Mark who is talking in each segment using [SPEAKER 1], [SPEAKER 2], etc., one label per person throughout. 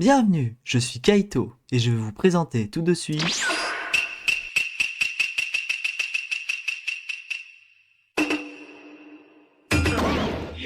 [SPEAKER 1] Bienvenue, je suis Kaito et je vais vous présenter tout de suite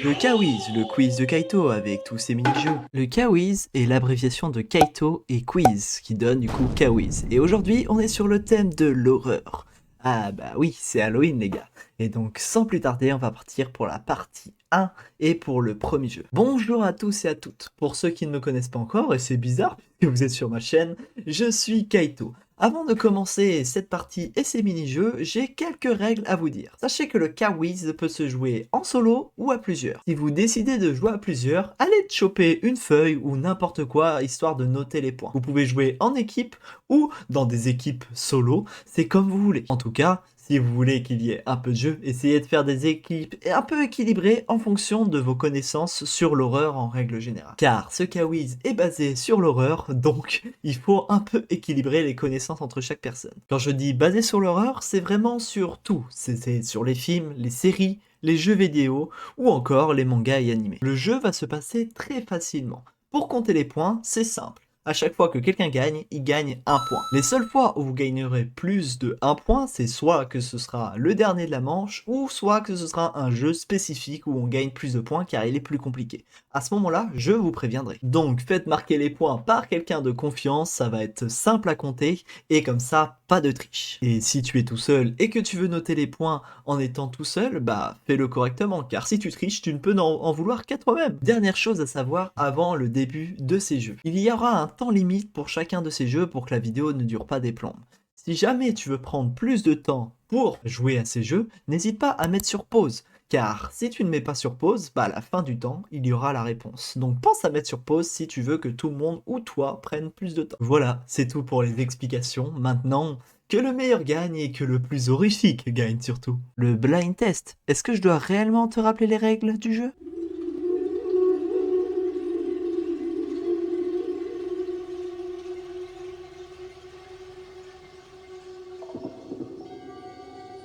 [SPEAKER 1] le Kawiz, le quiz de Kaito avec tous ses mini-jeux. Le Kawiz est l'abréviation de Kaito et quiz qui donne du coup Kawiz. Et aujourd'hui, on est sur le thème de l'horreur. Ah bah oui, c'est Halloween les gars. Et donc sans plus tarder, on va partir pour la partie 1 et pour le premier jeu. Bonjour à tous et à toutes. Pour ceux qui ne me connaissent pas encore, et c'est bizarre puisque vous êtes sur ma chaîne, je suis Kaito. Avant de commencer cette partie et ces mini-jeux, j'ai quelques règles à vous dire. Sachez que le Kawiz peut se jouer en solo ou à plusieurs. Si vous décidez de jouer à plusieurs, allez choper une feuille ou n'importe quoi histoire de noter les points. Vous pouvez jouer en équipe ou dans des équipes solo, c'est comme vous voulez. En tout cas, si vous voulez qu'il y ait un peu de jeu, essayez de faire des équipes un peu équilibrées en fonction de vos connaissances sur l'horreur en règle générale. Car ce Kawiz est basé sur l'horreur, donc il faut un peu équilibrer les connaissances entre chaque personne. Quand je dis basé sur l'horreur, c'est vraiment sur tout. C'est sur les films, les séries, les jeux vidéo ou encore les mangas et animés. Le jeu va se passer très facilement. Pour compter les points, c'est simple. À chaque fois que quelqu'un gagne, il gagne un point. Les seules fois où vous gagnerez plus de 1 point, c'est soit que ce sera le dernier de la manche, ou soit que ce sera un jeu spécifique où on gagne plus de points car il est plus compliqué. À ce moment-là, je vous préviendrai. Donc faites marquer les points par quelqu'un de confiance, ça va être simple à compter, et comme ça, pas de triche. Et si tu es tout seul et que tu veux noter les points en étant tout seul, bah fais-le correctement, car si tu triches, tu ne peux en vouloir qu'à toi-même. Dernière chose à savoir avant le début de ces jeux. Il y aura un temps limite pour chacun de ces jeux pour que la vidéo ne dure pas des plombes. Si jamais tu veux prendre plus de temps pour jouer à ces jeux, n'hésite pas à mettre sur pause. Car si tu ne mets pas sur pause, bah à la fin du temps, il y aura la réponse. Donc pense à mettre sur pause si tu veux que tout le monde ou toi prenne plus de temps. Voilà, c'est tout pour les explications. Maintenant, que le meilleur gagne et que le plus horrifique gagne surtout. Le blind test, est-ce que je dois réellement te rappeler les règles du jeu ?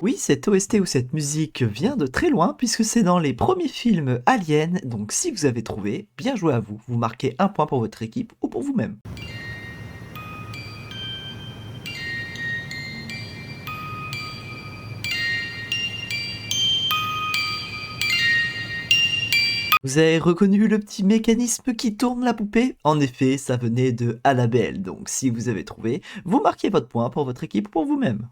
[SPEAKER 1] Oui, cette OST ou cette musique vient de très loin puisque c'est dans les premiers films Alien, donc si vous avez trouvé, bien joué à vous, vous marquez un point pour votre équipe ou pour vous-même. Vous avez reconnu le petit mécanisme qui tourne la poupée? En effet, ça venait de Annabelle, donc si vous avez trouvé, vous marquez votre point pour votre équipe ou pour vous-même.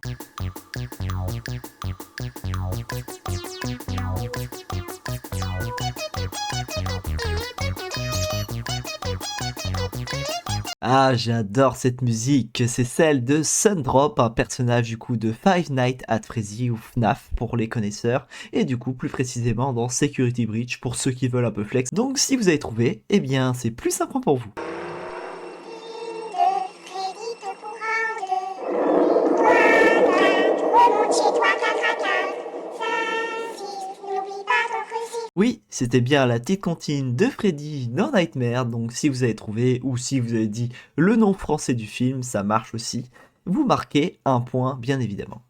[SPEAKER 1] Ah, j'adore cette musique, c'est celle de Sundrop, un personnage du coup de Five Nights at Freddy ou FNAF pour les connaisseurs, et du coup plus précisément dans Security Breach pour ceux qui veulent un peu flex. Donc si vous avez trouvé, eh bien c'est plus un point pour vous. Oui, c'était bien la petite comptine de Freddy dans Nightmare, donc si vous avez trouvé ou si vous avez dit le nom français du film, ça marche aussi. Vous marquez un point, bien évidemment.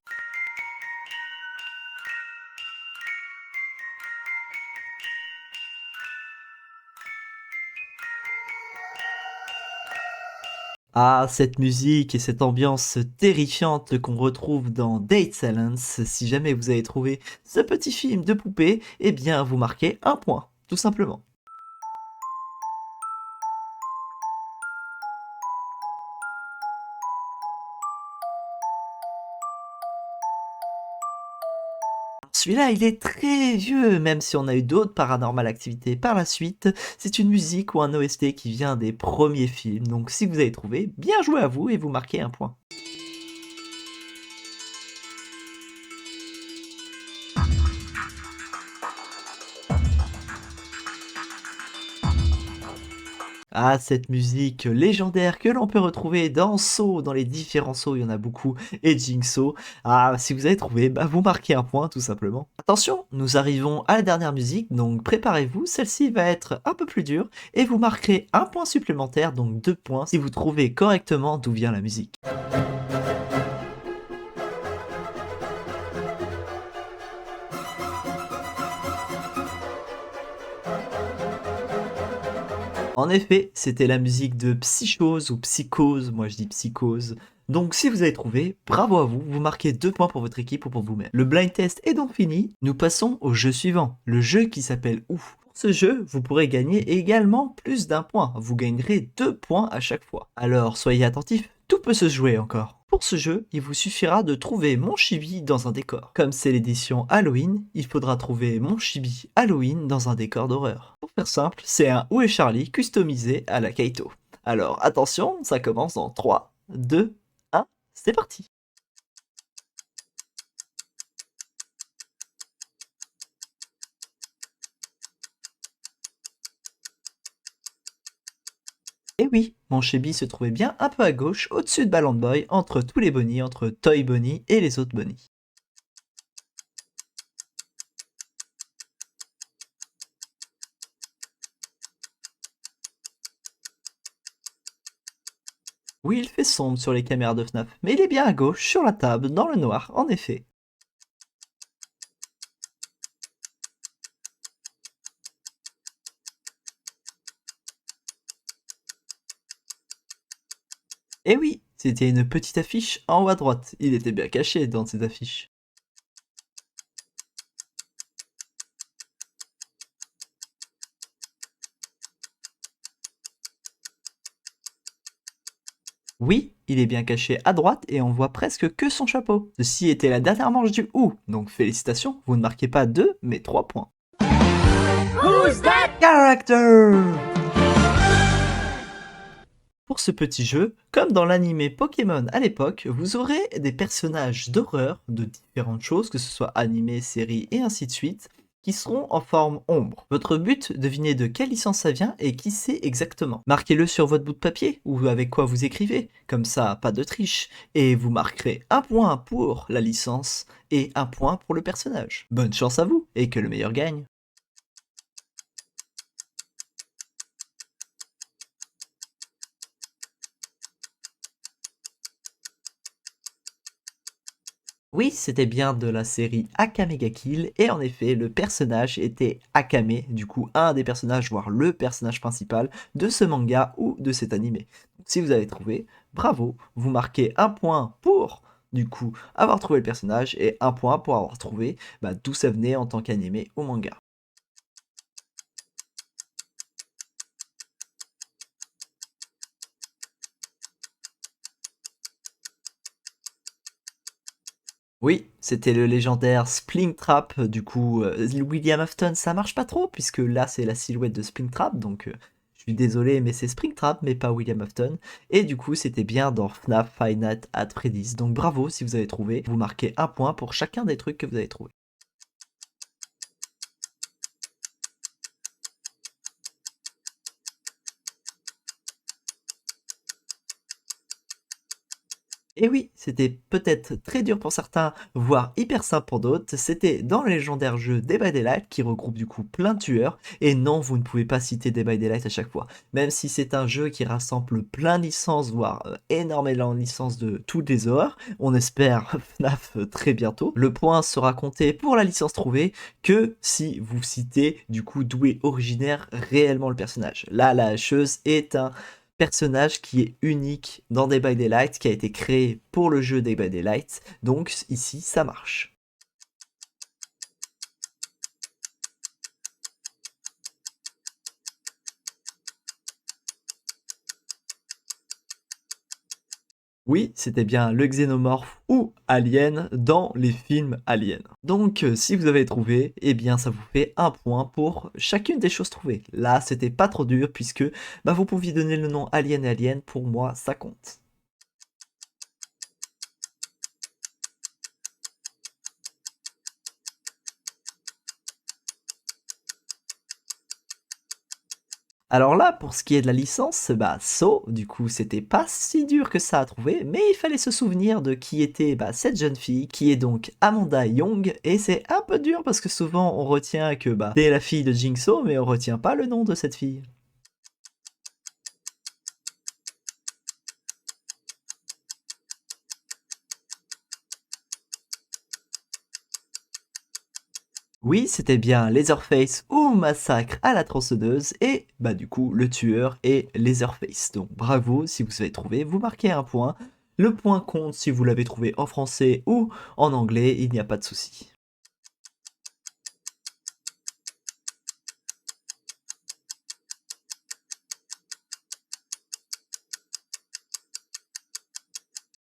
[SPEAKER 1] Ah, cette musique et cette ambiance terrifiante qu'on retrouve dans Dead Silence, si jamais vous avez trouvé ce petit film de poupée, eh bien vous marquez un point, tout simplement. Celui-là, il est très vieux, même si on a eu d'autres Paranormal Activity par la suite. C'est une musique ou un OST qui vient des premiers films, donc si vous avez trouvé, bien joué à vous et vous marquez un point. Ah, cette musique légendaire que l'on peut retrouver dans Saw, dans les différents Saw, il y en a beaucoup, et Jigsaw. Ah, si vous avez trouvé, bah vous marquez un point tout simplement. Attention, nous arrivons à la dernière musique, donc préparez-vous, celle-ci va être un peu plus dure, et vous marquerez un point supplémentaire, donc 2 points, si vous trouvez correctement d'où vient la musique. En effet, c'était la musique de Psychose ou Psychose, moi je dis Psychose. Donc si vous avez trouvé, bravo à vous, vous marquez 2 points pour votre équipe ou pour vous-même. Le blind test est donc fini, nous passons au jeu suivant, le jeu qui s'appelle Ouf. Pour ce jeu, vous pourrez gagner également plus d'un point, vous gagnerez 2 points à chaque fois. Alors soyez attentifs, tout peut se jouer encore. Pour ce jeu, il vous suffira de trouver mon chibi dans un décor. Comme c'est l'édition Halloween, il faudra trouver mon chibi Halloween dans un décor d'horreur. Pour faire simple, c'est un Où est Charlie customisé à la Kaito. Alors attention, ça commence dans 3, 2, 1, c'est parti. Et oui, mon chibi se trouvait bien un peu à gauche, au-dessus de Ballon Boy, entre tous les bonnies, entre Toy Bonnie et les autres bonnies. Oui, il fait sombre sur les caméras de FNAF, mais il est bien à gauche, sur la table, dans le noir, en effet. Et oui, c'était une petite affiche en haut à droite, il était bien caché dans cette affiche. Oui, il est bien caché à droite et on voit presque que son chapeau. Ceci était la dernière manche du OU, donc félicitations, vous ne marquez pas 2 mais 3 points. Who's that character? Pour ce petit jeu, comme dans l'animé Pokémon à l'époque, vous aurez des personnages d'horreur de différentes choses, que ce soit animé, série et ainsi de suite, qui seront en forme ombre. Votre but, devinez de quelle licence ça vient et qui c'est exactement. Marquez-le sur votre bout de papier ou avec quoi vous écrivez, comme ça, pas de triche, et vous marquerez un point pour la licence et un point pour le personnage. Bonne chance à vous et que le meilleur gagne. Oui, c'était bien de la série Akame ga Kill, et en effet, le personnage était Akame, du coup un des personnages, voire le personnage principal de ce manga ou de cet animé. Donc, si vous avez trouvé, bravo, vous marquez un point pour, du coup, avoir trouvé le personnage, et un point pour avoir trouvé d'où ça venait en tant qu'animé ou manga. Oui, c'était le légendaire Springtrap, du coup, William Afton, ça marche pas trop puisque là, c'est la silhouette de Springtrap, donc je suis désolé, mais c'est Springtrap, mais pas William Afton. Et du coup, c'était bien dans FNAF Five Nights at Freddy's. Donc bravo si vous avez trouvé, vous marquez un point pour chacun des trucs que vous avez trouvé. Et oui, c'était peut-être très dur pour certains, voire hyper simple pour d'autres. C'était dans le légendaire jeu Dead by Daylight qui regroupe du coup plein de tueurs. Et non, vous ne pouvez pas citer Dead by Daylight à chaque fois. Même si c'est un jeu qui rassemble plein de licences, voire énormément de licences de toutes les horreurs. On espère FNAF très bientôt. Le point sera compté pour la licence trouvée que si vous citez du coup d'où est originaire réellement le personnage. Là, la hacheuse est un personnage qui est unique dans Dead by Daylight, qui a été créé pour le jeu Dead by Daylight, donc ici ça marche. Oui, c'était bien le xénomorphe ou Alien dans les films Alien. Donc si vous avez trouvé, eh bien ça vous fait un point pour chacune des choses trouvées. Là, c'était pas trop dur puisque vous pouviez donner le nom Alien et Alien, pour moi ça compte. Alors là, pour ce qui est de la licence, So, du coup, c'était pas si dur que ça à trouver, mais il fallait se souvenir de qui était cette jeune fille, qui est donc Amanda Young, et c'est un peu dur parce que souvent on retient que c'est la fille de Jigsaw, mais on retient pas le nom de cette fille. Oui, c'était bien Leatherface ou Massacre à la tronçonneuse et bah du coup le tueur est Leatherface. Donc bravo si vous avez trouvé, vous marquez un point. Le point compte si vous l'avez trouvé en français ou en anglais, il n'y a pas de souci.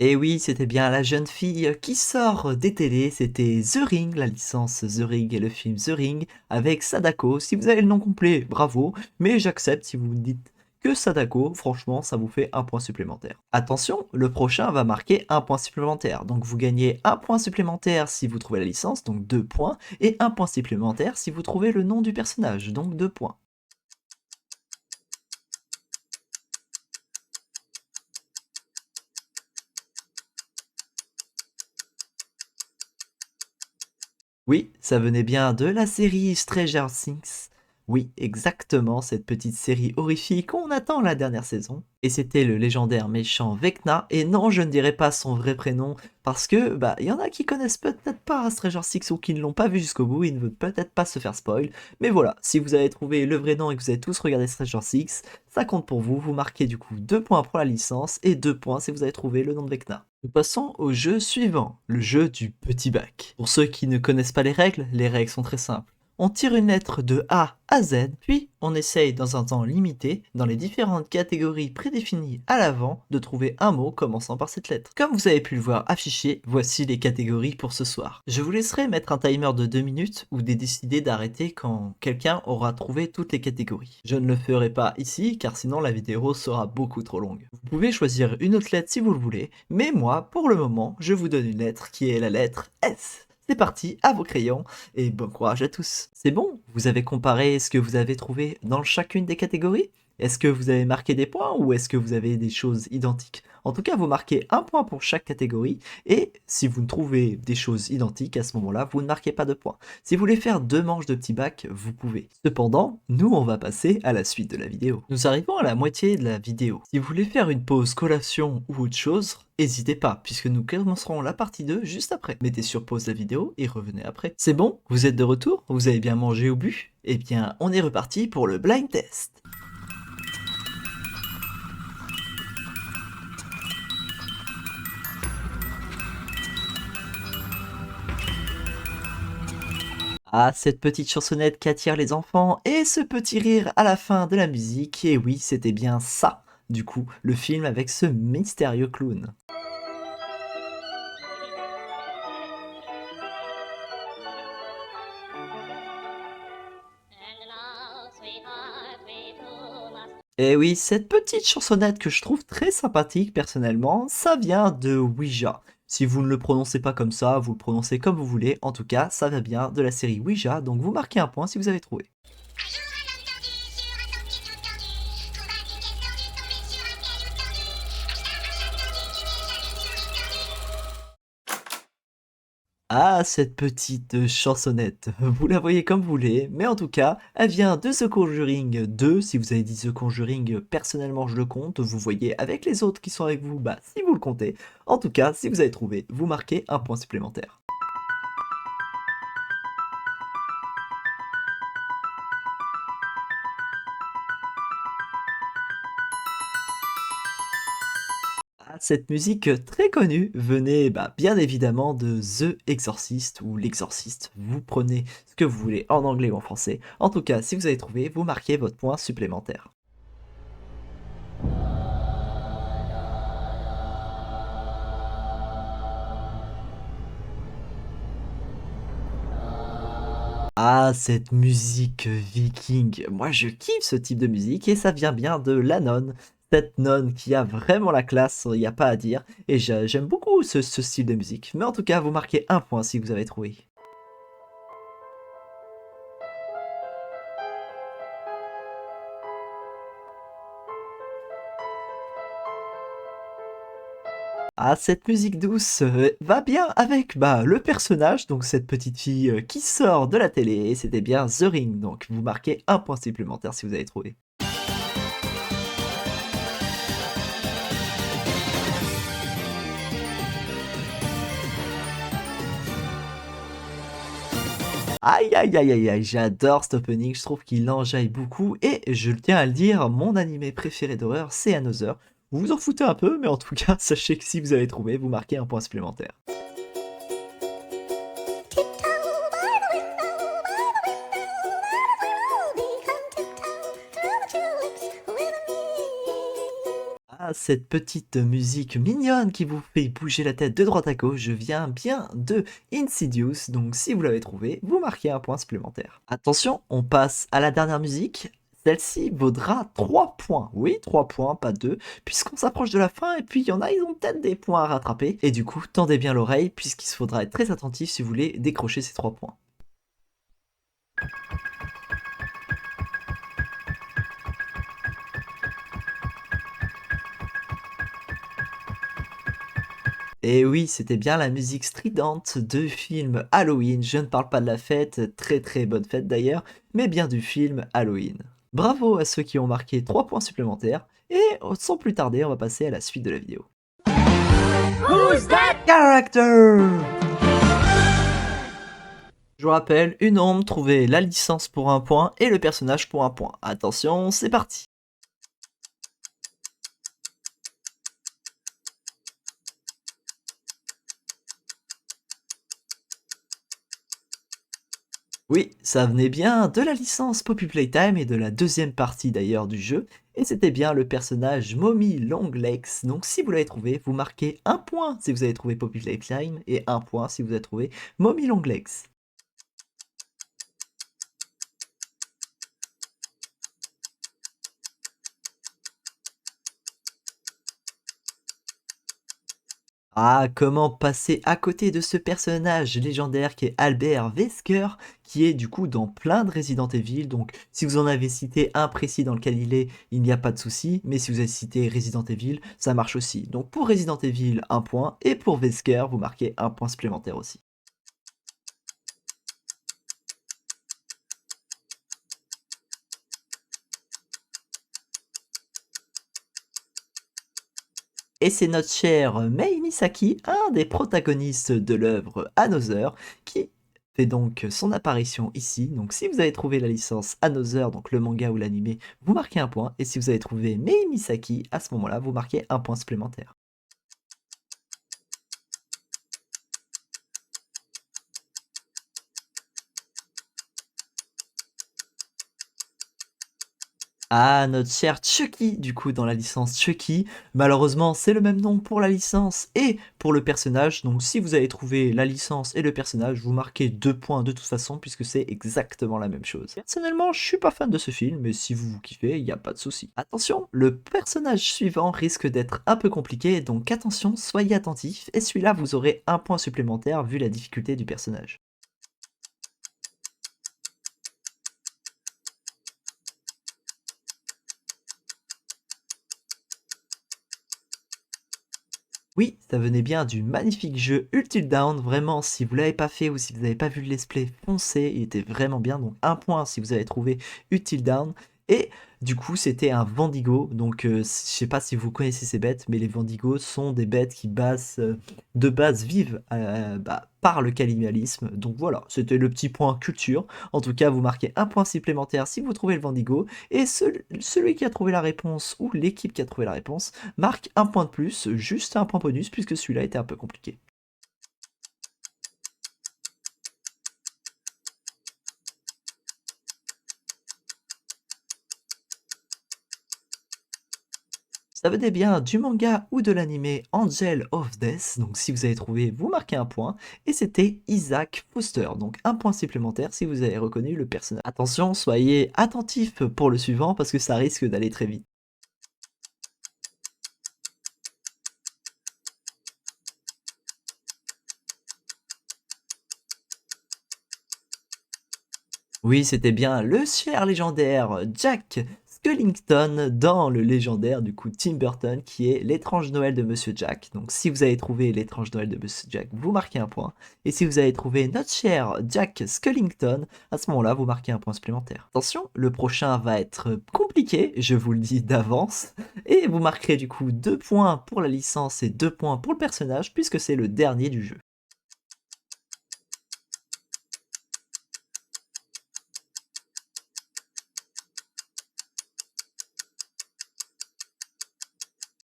[SPEAKER 1] Et oui, c'était bien la jeune fille qui sort des télés, c'était The Ring, la licence The Ring et le film The Ring avec Sadako. Si vous avez le nom complet, bravo, mais j'accepte si vous me dites que Sadako, franchement, ça vous fait un point supplémentaire. Attention, le prochain va marquer un point supplémentaire, donc vous gagnez un point supplémentaire si vous trouvez la licence, donc 2 points, et un point supplémentaire si vous trouvez le nom du personnage, donc 2 points. Oui, ça venait bien de la série Stranger Things. Oui, exactement, cette petite série horrifique, on attend la dernière saison. Et c'était le légendaire méchant Vecna, et non, je ne dirai pas son vrai prénom, parce que, bah, il y en a qui connaissent peut-être pas Stranger Things ou qui ne l'ont pas vu jusqu'au bout, ils ne veulent peut-être pas se faire spoil. Mais voilà, si vous avez trouvé le vrai nom et que vous avez tous regardé Stranger Things, ça compte pour vous, vous marquez du coup 2 points pour la licence, et 2 points si vous avez trouvé le nom de Vecna. Nous passons au jeu suivant, le jeu du petit bac. Pour ceux qui ne connaissent pas les règles sont très simples. On tire une lettre de A à Z, puis on essaye dans un temps limité, dans les différentes catégories prédéfinies à l'avant, de trouver un mot commençant par cette lettre. Comme vous avez pu le voir affiché, voici les catégories pour ce soir. Je vous laisserai mettre un timer de 2 minutes ou décider d'arrêter quand quelqu'un aura trouvé toutes les catégories. Je ne le ferai pas ici car sinon la vidéo sera beaucoup trop longue. Vous pouvez choisir une autre lettre si vous le voulez, mais moi, pour le moment, je vous donne une lettre qui est la lettre S. C'est parti, à vos crayons, et bon courage à tous. C'est bon? Vous avez comparé ce que vous avez trouvé dans chacune des catégories? Est-ce que vous avez marqué des points ou est-ce que vous avez des choses identiques? En tout cas, vous marquez un point pour chaque catégorie, et si vous ne trouvez des choses identiques à ce moment-là, vous ne marquez pas de points. Si vous voulez faire 2 manches de petit bac, vous pouvez. Cependant, nous, on va passer à la suite de la vidéo. Nous arrivons à la moitié de la vidéo. Si vous voulez faire une pause collation ou autre chose, n'hésitez pas, puisque nous commencerons la partie 2 juste après. Mettez sur pause la vidéo et revenez après. C'est bon? Vous êtes de retour? Vous avez bien mangé ou bu? Eh bien, on est reparti pour le blind test. Ah, cette petite chansonnette qui attire les enfants et ce petit rire à la fin de la musique, et oui, c'était bien ça, du coup, le film avec ce mystérieux clown. Et oui, cette petite chansonnette que je trouve très sympathique personnellement, ça vient de Ouija. Si vous ne le prononcez pas comme ça, vous le prononcez comme vous voulez, en tout cas, ça va bien de la série Ouija, donc vous marquez un point si vous avez trouvé. Un jour, un homme tordu sur un ton petit tout tordu trouva une pièce tordue tombée sur un caillou tordu. Un chat tordu qui n'est jamais sur une tordue. Ah, cette petite chansonnette, vous la voyez comme vous voulez, mais en tout cas, elle vient de The Conjuring 2. Si vous avez dit The Conjuring, personnellement je le compte, vous voyez avec les autres qui sont avec vous, bah si vous le comptez. En tout cas, si vous avez trouvé, vous marquez un point supplémentaire. Ah, cette musique très connue venait bien évidemment de The Exorcist ou L'Exorciste. Vous prenez ce que vous voulez en anglais ou en français. En tout cas, si vous avez trouvé, vous marquez votre point supplémentaire. Ah, cette musique viking. Moi, je kiffe ce type de musique et ça vient bien de la nonne. Cette nonne qui a vraiment la classe, il n'y a pas à dire. Et j'aime beaucoup ce style de musique. Mais en tout cas, vous marquez un point si vous avez trouvé. Ah, cette musique douce va bien avec le personnage, donc cette petite fille qui sort de la télé, et c'était bien The Ring, donc vous marquez un point supplémentaire si vous avez trouvé. Aïe aïe aïe aïe aïe, j'adore cet opening, je trouve qu'il enjaille beaucoup et je tiens à le dire, mon animé préféré d'horreur, c'est Another. Vous vous en foutez un peu, mais en tout cas, sachez que si vous avez trouvé, vous marquez un point supplémentaire. Ah, cette petite musique mignonne qui vous fait bouger la tête de droite à gauche, je viens bien de Insidious, donc si vous l'avez trouvé, vous marquez un point supplémentaire. Attention, on passe à la dernière musique. Celle-ci vaudra 3 points. Oui, 3 points, pas 2, puisqu'on s'approche de la fin, et puis il y en a, ils ont peut-être des points à rattraper. Et du coup, tendez bien l'oreille, puisqu'il faudra être très attentif si vous voulez décrocher ces 3 points. Et oui, c'était bien la musique stridente de film Halloween. Je ne parle pas de la fête, très très bonne fête d'ailleurs, mais bien du film Halloween. Bravo à ceux qui ont marqué 3 points supplémentaires, et sans plus tarder, on va passer à la suite de la vidéo. Who's that character? Je vous rappelle, une ombre, trouver la licence pour un point et le personnage pour un point. Attention, c'est parti. Oui, ça venait bien de la licence Poppy Playtime et de la deuxième partie d'ailleurs du jeu, et c'était bien le personnage Mommy Longlegs. Donc si vous l'avez trouvé, vous marquez un point si vous avez trouvé Poppy Playtime et un point si vous avez trouvé Mommy Longlegs. Ah, comment passer à côté de ce personnage légendaire qui est Albert Wesker, qui est du coup dans plein de Resident Evil. Donc si vous en avez cité un précis dans lequel il n'y a pas de souci, mais si vous avez cité Resident Evil, ça marche aussi. Donc pour Resident Evil, un point, et pour Wesker, vous marquez un point supplémentaire aussi. Et c'est notre cher Mei Misaki, un des protagonistes de l'œuvre Another, qui fait donc son apparition ici. Donc si vous avez trouvé la licence Another, donc le manga ou l'animé, vous marquez un point. Et si vous avez trouvé Mei Misaki, à ce moment-là, vous marquez un point supplémentaire. Ah, notre cher Chucky, du coup, dans la licence Chucky. Malheureusement, c'est le même nom pour la licence et pour le personnage. Donc, si vous avez trouvé la licence et le personnage, vous marquez 2 points de toute façon, puisque c'est exactement la même chose. Personnellement, je suis pas fan de ce film, mais si vous vous kiffez, il n'y a pas de souci. Attention, le personnage suivant risque d'être un peu compliqué, donc attention, soyez attentifs. Et celui-là, vous aurez un point supplémentaire vu la difficulté du personnage. Oui, ça venait bien du magnifique jeu Until Dawn. Vraiment, si vous l'avez pas fait ou si vous n'avez pas vu le let's play, foncez, il était vraiment bien. Donc un point si vous avez trouvé Until Dawn. Et du coup, c'était un Wendigo. Donc je sais pas si vous connaissez ces bêtes, mais les Wendigos sont des bêtes qui de base vivent par le cannibalisme. Donc voilà, c'était le petit point culture. En tout cas, vous marquez un point supplémentaire si vous trouvez le Wendigo. Et celui qui a trouvé la réponse ou l'équipe qui a trouvé la réponse marque un point de plus, juste un point bonus, puisque celui-là était un peu compliqué. Ça venait bien du manga ou de l'animé Angel of Death, donc si vous avez trouvé, vous marquez un point, et c'était Isaac Foster, donc un point supplémentaire si vous avez reconnu le personnage. Attention, soyez attentifs pour le suivant, parce que ça risque d'aller très vite. Oui, c'était bien le cher légendaire Jack Skellington dans le légendaire du coup Tim Burton qui est l'étrange Noël de Monsieur Jack. Donc si vous avez trouvé l'étrange Noël de Monsieur Jack, vous marquez un point. Et si vous avez trouvé notre cher Jack Skellington, à ce moment-là, vous marquez un point supplémentaire. Attention, le prochain va être compliqué, je vous le dis d'avance. Et vous marquerez du coup 2 points pour la licence et 2 points pour le personnage puisque c'est le dernier du jeu.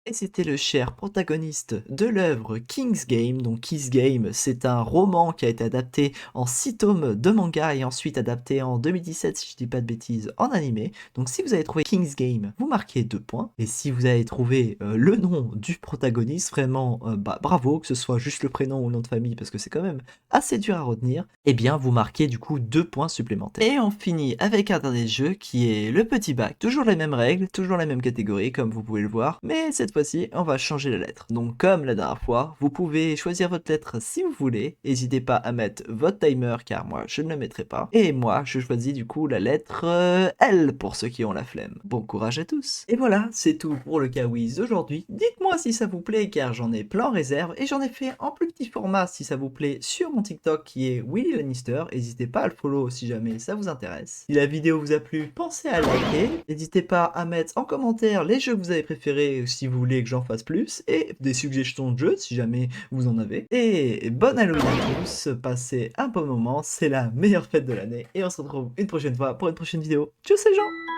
[SPEAKER 1] Et c'était le cher protagoniste de l'œuvre King's Game. Donc King's Game, c'est un roman qui a été adapté en 6 tomes de manga et ensuite adapté en 2017, si je dis pas de bêtises, en animé. Donc si vous avez trouvé King's Game, vous marquez 2 points. Et si vous avez trouvé le nom du protagoniste, vraiment bravo, que ce soit juste le prénom ou le nom de famille, parce que c'est quand même assez dur à retenir, eh bien vous marquez du coup 2 points supplémentaires. Et on finit avec un dernier jeu qui est le petit bac. Toujours les mêmes règles, toujours la même catégorie comme vous pouvez le voir, mais cette fois-ci on va changer la lettre. Donc comme la dernière fois, vous pouvez choisir votre lettre si vous voulez, n'hésitez pas à mettre votre timer car moi je ne le mettrai pas. Et moi je choisis du coup la lettre L pour ceux qui ont la flemme. Bon courage à tous. Et voilà, c'est tout pour le Kawiz d'aujourd'hui. Dites-moi si ça vous plaît car j'en ai plein en réserve et j'en ai fait en plus petit format si ça vous plaît sur mon TikTok qui est Willy Lannister. N'hésitez pas à le follow si jamais ça vous intéresse. Si la vidéo vous a plu, pensez à liker. N'hésitez pas à mettre en commentaire les jeux que vous avez préférés si vous voulez que j'en fasse plus et des suggestions de jeux si jamais vous en avez. Et bonne Halloween à tous, passez un bon moment, c'est la meilleure fête de l'année et on se retrouve une prochaine fois pour une prochaine vidéo. Tchuss les gens!